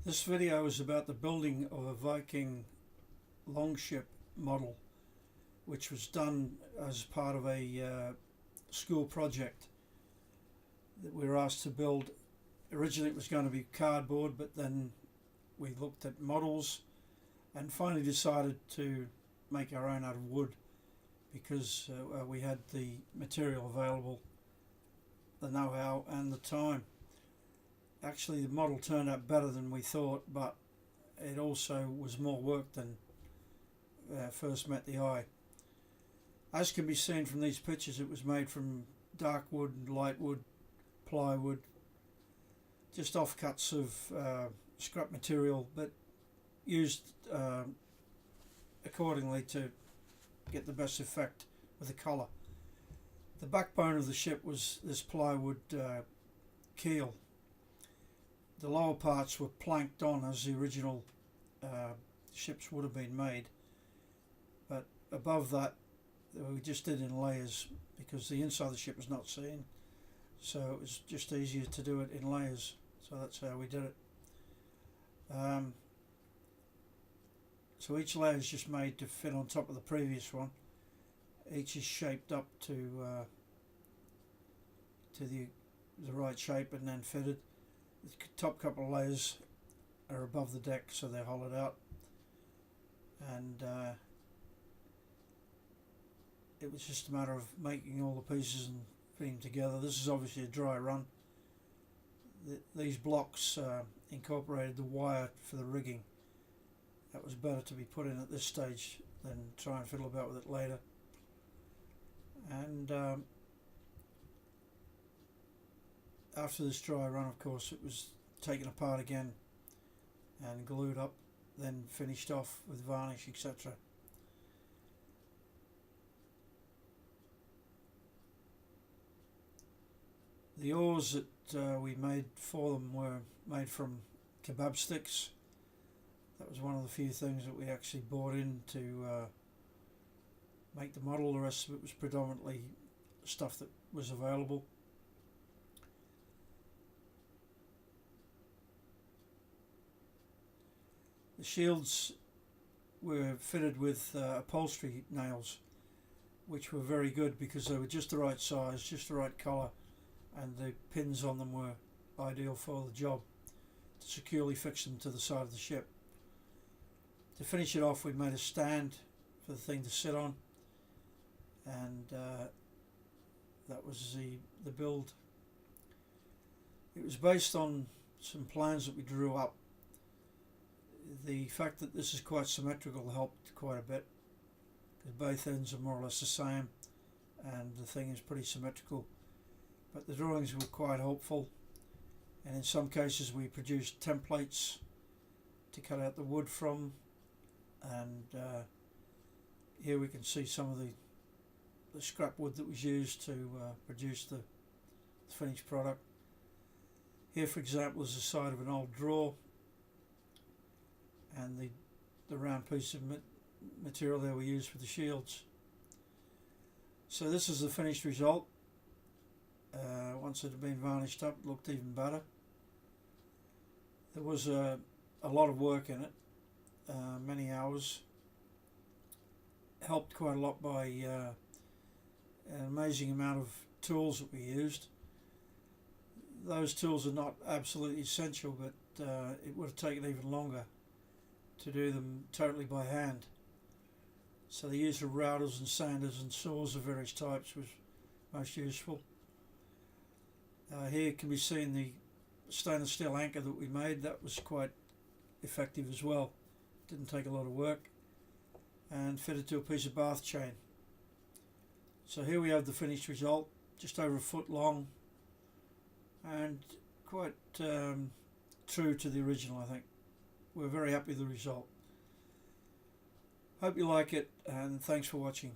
This video is about the building of a Viking longship model, which was done as part of a school project that we were asked to build. Originally it was going to be cardboard, but then we looked at models and finally decided to make our own out of wood because we had the material available, the know-how and the time. Actually, the model turned out better than we thought, but it also was more work than first met the eye. As can be seen from these pictures, it was made from dark wood, light wood, plywood, just offcuts of scrap material, but used accordingly to get the best effect with the colour. The backbone of the ship was this plywood keel. The lower parts were planked on as the original ships would have been made, but above that we just did in layers because the inside of the ship was not seen, so it was just easier to do it in layers. So that's how we did it. So each layer is just made to fit on top of the previous one. Each is shaped up to the right shape and then fitted. The top couple of layers are above the deck, so they're hollowed out, and it was just a matter of making all the pieces and putting them together. This is obviously a dry run. These blocks incorporated the wire for the rigging. That was better to be put in at this stage than try and fiddle about with it later. And after this dry run, of course, it was taken apart again and glued up, then finished off with varnish, etc. The oars that we made for them were made from kebab sticks. That was one of the few things that we actually bought in to make the model. The rest of it was predominantly stuff that was available. The shields were fitted with upholstery nails, which were very good because they were just the right size, just the right colour, and the pins on them were ideal for the job to securely fix them to the side of the ship. To finish it off, we made a stand for the thing to sit on, and that was the build. It was based on some plans that we drew up. The fact that this is quite symmetrical helped quite a bit because both ends are more or less the same and the thing is pretty symmetrical, but the drawings were quite helpful, and in some cases we produced templates to cut out the wood from, and here we can see some of the scrap wood that was used to produce the finished product. Here, for example, is the side of an old drawer, and the round piece of material there we used for the shields. So this is the finished result. Once it had been varnished up, it looked even better. There was a lot of work in it, many hours, helped quite a lot by an amazing amount of tools that we used. Those tools are not absolutely essential, but it would have taken even longer to do them totally by hand. So the use of routers and sanders and saws of various types was most useful. Here can be seen the stainless steel anchor that we made. That was quite effective as well. Didn't take a lot of work, and fitted to a piece of bath chain. So here we have the finished result, just over a foot long and quite true to the original, I think. We're very happy with the result. Hope you like it, and thanks for watching.